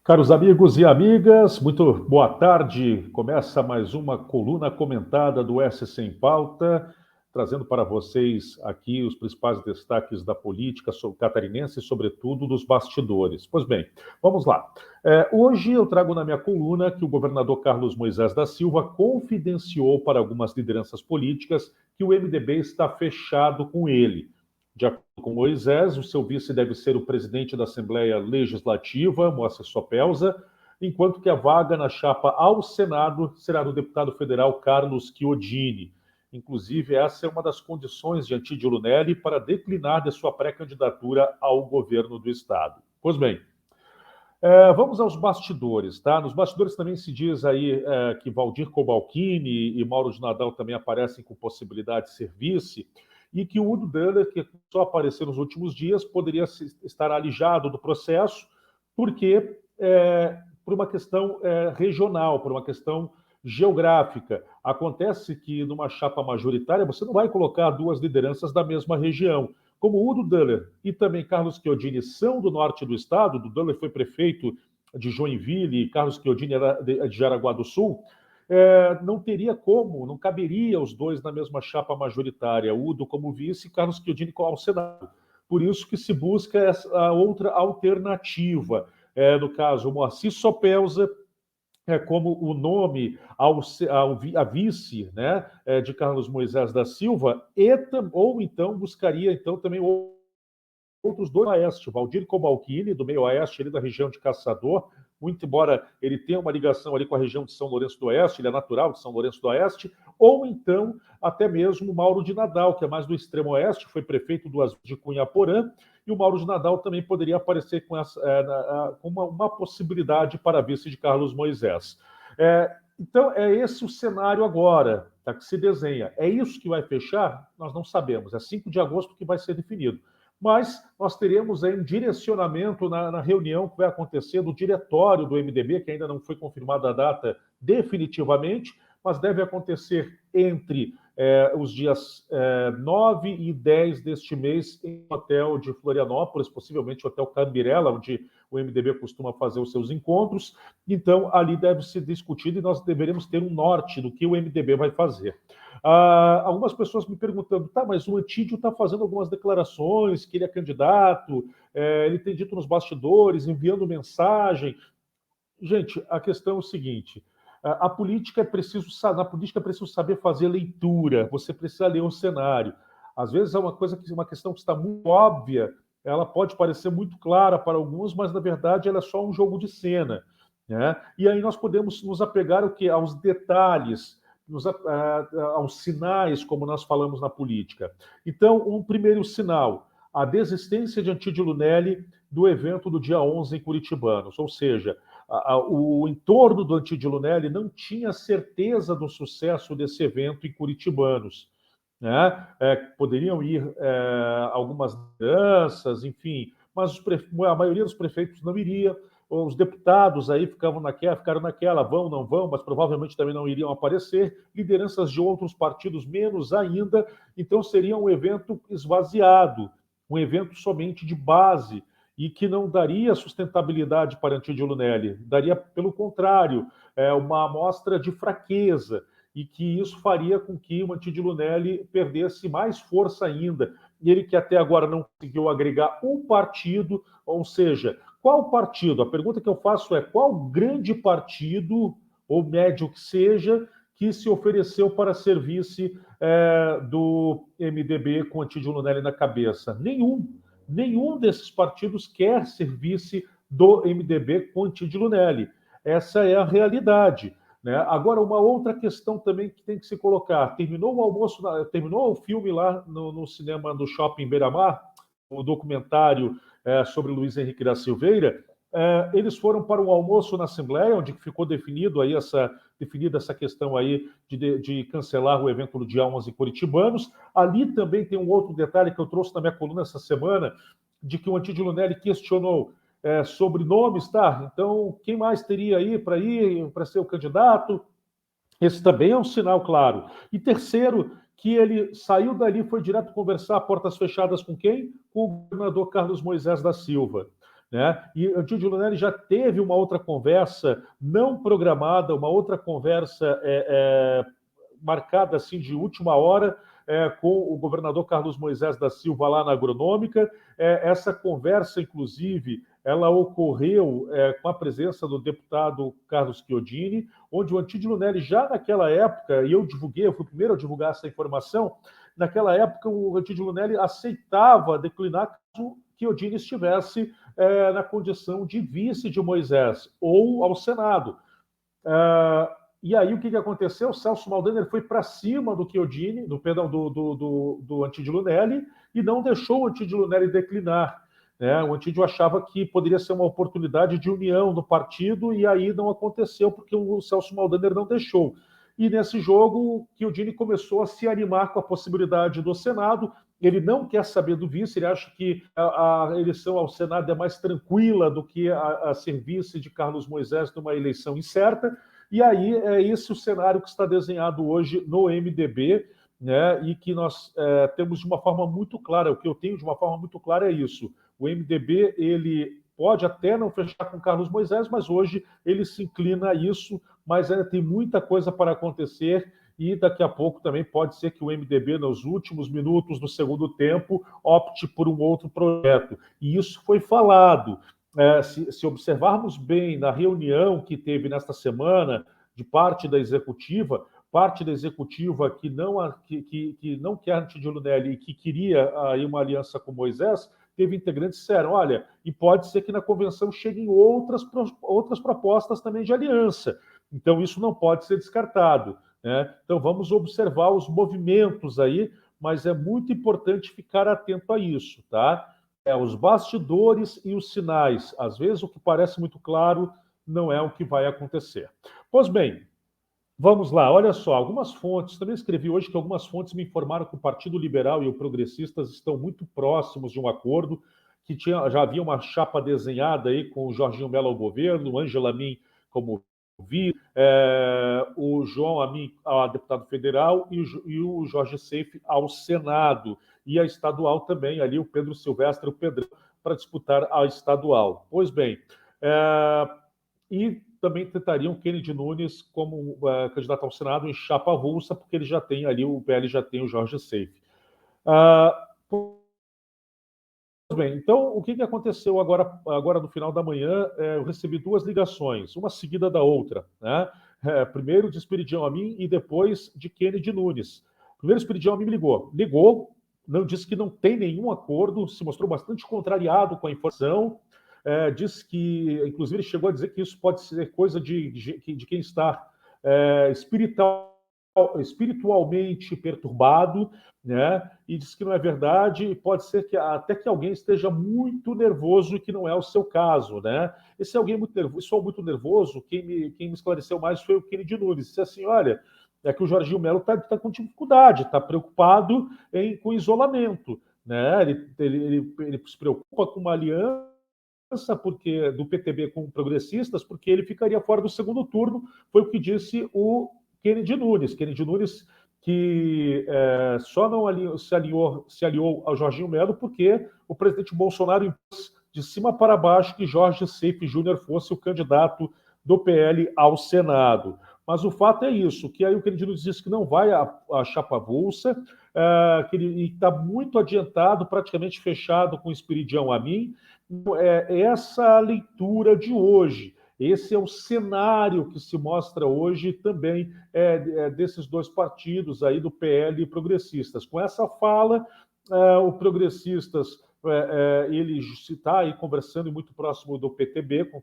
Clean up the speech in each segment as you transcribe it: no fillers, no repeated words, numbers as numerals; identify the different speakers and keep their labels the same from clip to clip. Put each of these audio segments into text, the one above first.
Speaker 1: Caros amigos e amigas, muito boa tarde. Começa mais uma coluna comentada do SC em Pauta, trazendo para vocês aqui os principais destaques da política catarinense e, sobretudo, dos bastidores. Pois bem, vamos lá. Hoje eu trago na minha coluna que o governador Carlos Moisés da Silva confidenciou para algumas lideranças políticas que o MDB está fechado com ele. De acordo com Moisés, o seu vice deve ser o presidente da Assembleia Legislativa, Moacir Sopelsa, enquanto que a vaga na chapa ao Senado será do deputado federal Carlos Chiodini. Inclusive, essa é uma das condições de Antídio Lunelli para declinar de sua pré-candidatura ao governo do Estado. Pois bem, vamos aos bastidores, tá? Nos bastidores também se diz aí que Valdir Cobalcini e Mauro de Nadal também aparecem com possibilidade de ser vice, e que o Udo Döller, que só apareceu nos últimos dias, poderia estar alijado do processo, porque por uma questão regional, por uma questão geográfica. Acontece que numa chapa majoritária você não vai colocar duas lideranças da mesma região. Como Udo Döller e também Carlos Chiodini são do norte do estado, o Döller foi prefeito de Joinville e Carlos Chiodini era de Jaraguá do Sul, não teria como, não caberia os dois na mesma chapa majoritária, Udo como vice e Carlos Chiodini ao Senado. Por isso que se busca essa outra alternativa. No caso, o Moacir Sopelsa como o nome a vice, né, de Carlos Moisés da Silva, ou então buscaria então também outros dois do Oeste, Valdir Cobalcini, do meio Oeste, ali da região de Caçador, muito embora ele tenha uma ligação ali com a região de São Lourenço do Oeste, ele é natural de São Lourenço do Oeste, ou então até mesmo Mauro de Nadal, que é mais do extremo oeste, foi prefeito de Cunhaporã, e o Mauro de Nadal também poderia aparecer com uma possibilidade para vice de Carlos Moisés. Então, é esse o cenário agora, tá, que se desenha. É isso que vai fechar? Nós não sabemos. É 5 de agosto que vai ser definido. Mas nós teremos aí um direcionamento na reunião que vai acontecer do diretório do MDB, que ainda não foi confirmada a data definitivamente, mas deve acontecer entre os dias 9 e 10 deste mês em um hotel de Florianópolis, possivelmente o Hotel Cambirela, onde o MDB costuma fazer os seus encontros. Então, ali deve ser discutido e nós deveremos ter um norte do que o MDB vai fazer. Algumas pessoas me perguntando, tá, mas o Antídio está fazendo algumas declarações, que ele é candidato, ele tem dito nos bastidores, enviando mensagem. Gente, a questão é o seguinte: a política na política é preciso saber fazer leitura, você precisa ler o cenário. Às vezes é uma questão que está muito óbvia, ela pode parecer muito clara para alguns, mas na verdade ela é só um jogo de cena, né? E aí nós podemos nos apegar o quê? Aos detalhes, aos sinais, como nós falamos na política. Então, um primeiro sinal, a desistência de Antídio Lunelli do evento do dia 11 em Curitibanos, ou seja, o entorno do Antídio Lunelli não tinha certeza do sucesso desse evento em Curitibanos, né? Poderiam ir algumas lideranças, enfim, mas a maioria dos prefeitos não iria. Os deputados aí ficaram naquela, vão, não vão, mas provavelmente também não iriam aparecer. Lideranças de outros partidos menos ainda. Então seria um evento esvaziado, um evento somente de base e que não daria sustentabilidade para Antídio Lunelli, daria, pelo contrário, uma amostra de fraqueza, e que isso faria com que o Antídio Lunelli perdesse mais força ainda. E ele que até agora não conseguiu agregar um partido, ou seja, qual partido? A pergunta que eu faço é qual grande partido, ou médio que seja, que se ofereceu para ser vice do MDB com Antídio Lunelli na cabeça? Nenhum desses partidos quer ser vice do MDB com Antídio Lunelli. Essa é a realidade. Né? Agora, uma outra questão também que tem que se colocar: terminou o almoço, terminou o filme lá no cinema do Shopping Beira-Mar, o documentário sobre Luiz Henrique da Silveira. Eles foram para um almoço na Assembleia, onde ficou definida essa questão aí de cancelar o evento do dia 11 Curitibanos. Ali também tem um outro detalhe que eu trouxe na minha coluna essa semana, de que o Antídio Lunelli questionou sobre nomes, tá? Então, quem mais teria aí para ser o candidato? Esse também é um sinal claro. E terceiro, que ele saiu dali e foi direto conversar a portas fechadas com quem? Com o governador Carlos Moisés da Silva. né? E o Antídio Lunelli já teve uma outra conversa não programada, uma outra conversa marcada assim de última hora com o governador Carlos Moisés da Silva lá na Agronômica. Essa conversa, inclusive, ela ocorreu com a presença do deputado Carlos Chiodini, onde o Antídio Lunelli, já naquela época, e eu divulguei, eu fui o primeiro a divulgar essa informação, naquela época o Antídio Lunelli aceitava declinar caso Chiodini estivesse na condição de vice de Moisés ou ao Senado. E aí o que aconteceu? O Celso Maldaner foi para cima do Chiodini, do Antídio Lunelli, e não deixou o Antídio Lunelli declinar. Né? O Antídio achava que poderia ser uma oportunidade de união no partido, e aí não aconteceu, porque o Celso Maldaner não deixou. E nesse jogo, o Chiodini começou a se animar com a possibilidade do Senado. Ele não quer saber do vice, ele acha que a eleição ao Senado é mais tranquila do que a ser vice de Carlos Moisés numa eleição incerta. E aí é esse o cenário que está desenhado hoje no MDB, né? E que nós temos de uma forma muito clara. O que eu tenho de uma forma muito clara é isso. O MDB, ele pode até não fechar com Carlos Moisés, mas hoje ele se inclina a isso, mas ainda tem muita coisa para acontecer, e daqui a pouco também pode ser que o MDB, nos últimos minutos do segundo tempo, opte por um outro projeto. E isso foi falado. Se observarmos bem na reunião que teve nesta semana de parte da executiva que não quer Antídio Lunelli e que queria aí uma aliança com Moisés, teve integrantes que disseram, olha, e pode ser que na convenção cheguem outras propostas também de aliança. Então isso não pode ser descartado. Né? Então vamos observar os movimentos aí, mas é muito importante ficar atento a isso, tá? Os bastidores e os sinais. Às vezes o que parece muito claro não é o que vai acontecer. Pois bem, vamos lá, olha só, algumas fontes, também escrevi hoje que algumas fontes me informaram que o Partido Liberal e o Progressistas estão muito próximos de um acordo, que já havia uma chapa desenhada aí com o Jorginho Mello ao governo, o Ângelo Amin como o João Amin a deputado federal e o Jorge Seife ao Senado. E a estadual também, ali o Pedro Silvestre, o Pedrão, para disputar a estadual. Pois bem, e também tentariam Kennedy Nunes como candidato ao Senado em chapa avulsa, porque ele já tem ali, o PL já tem o Jorge Seife. Bem, então, o que aconteceu agora no final da manhã? Eu recebi duas ligações, uma seguida da outra. Né? Primeiro de Esperidião Amin e depois de Kennedy Nunes. Primeiro, Esperidião Amin me ligou, não disse que não tem nenhum acordo, se mostrou bastante contrariado com a informação, disse que, inclusive, ele chegou a dizer que isso pode ser coisa de quem está espiritualmente perturbado, né? E diz que não é verdade, e pode ser que até que alguém esteja muito nervoso e que não é o seu caso, né? Esse alguém muito nervoso, sou muito nervoso, quem me esclareceu mais foi o Kennedy Nunes. Disse assim, olha, é que o Jorginho Mello está com dificuldade, está preocupado com isolamento, né? Ele se preocupa com uma aliança porque do PTB com progressistas, porque ele ficaria fora do segundo turno, foi o que disse o Kennedy Nunes. Kennedy Nunes que só não se aliou ao Jorginho Mello porque o presidente Bolsonaro impôs de cima para baixo que Jorge Seife Júnior fosse o candidato do PL ao Senado. Mas o fato é isso, que aí o Kennedy Nunes disse que não vai a chapa avulsa, que ele está muito adiantado, praticamente fechado com o Esperidião Amin. Essa a leitura de hoje. Esse é o cenário que se mostra hoje também desses dois partidos aí, do PL e Progressistas. Com essa fala, o Progressistas ele está aí conversando muito próximo do PTB, com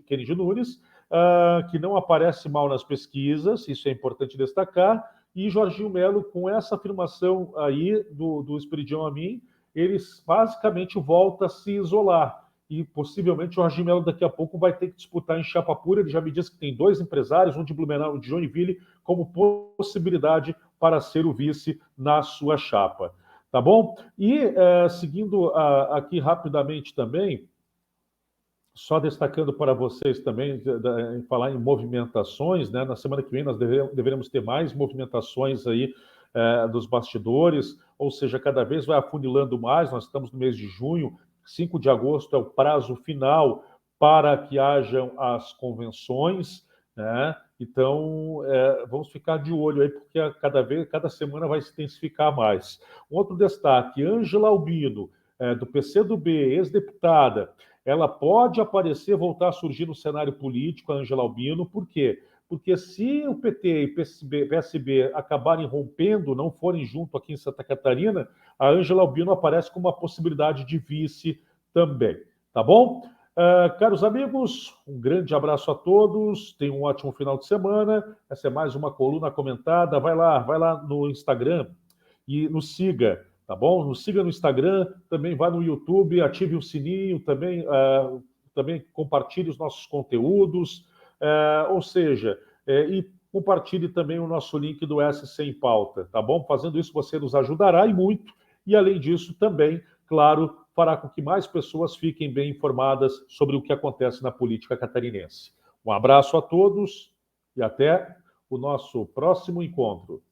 Speaker 1: Kennedy Nunes, que não aparece mal nas pesquisas, isso é importante destacar, e Jorginho Mello, com essa afirmação aí do Esperidião Amin, ele basicamente volta a se isolar. E possivelmente o Jorginho Mello daqui a pouco vai ter que disputar em chapa pura. Ele já me disse que tem dois empresários, um de Blumenau e um de Joinville, como possibilidade para ser o vice na sua chapa. Tá bom? E seguindo aqui rapidamente também, só destacando para vocês também, falar em movimentações, né? Na semana que vem nós deveremos ter mais movimentações aí dos bastidores, ou seja, cada vez vai afunilando mais. Nós estamos no mês de junho, 5 de agosto é o prazo final para que hajam as convenções, né? Então, vamos ficar de olho aí, porque cada semana vai se intensificar mais. Um outro destaque, Ângela Albino, do PCdoB, ex-deputada, ela pode aparecer, voltar a surgir no cenário político, a Ângela Albino, por quê? Porque se o PT e PSB acabarem rompendo, não forem junto aqui em Santa Catarina, a Ângela Albino aparece com uma possibilidade de vice também. Tá bom? Caros amigos, um grande abraço a todos, tenham um ótimo final de semana. Essa é mais uma coluna comentada. Vai lá no Instagram e nos siga, tá bom? Nos siga no Instagram, também vá no YouTube, ative o sininho, também compartilhe os nossos conteúdos, ou seja, e compartilhe também o nosso link do SC em Pauta, tá bom? Fazendo isso você nos ajudará e muito, e além disso também, claro, fará com que mais pessoas fiquem bem informadas sobre o que acontece na política catarinense. Um abraço a todos e até o nosso próximo encontro.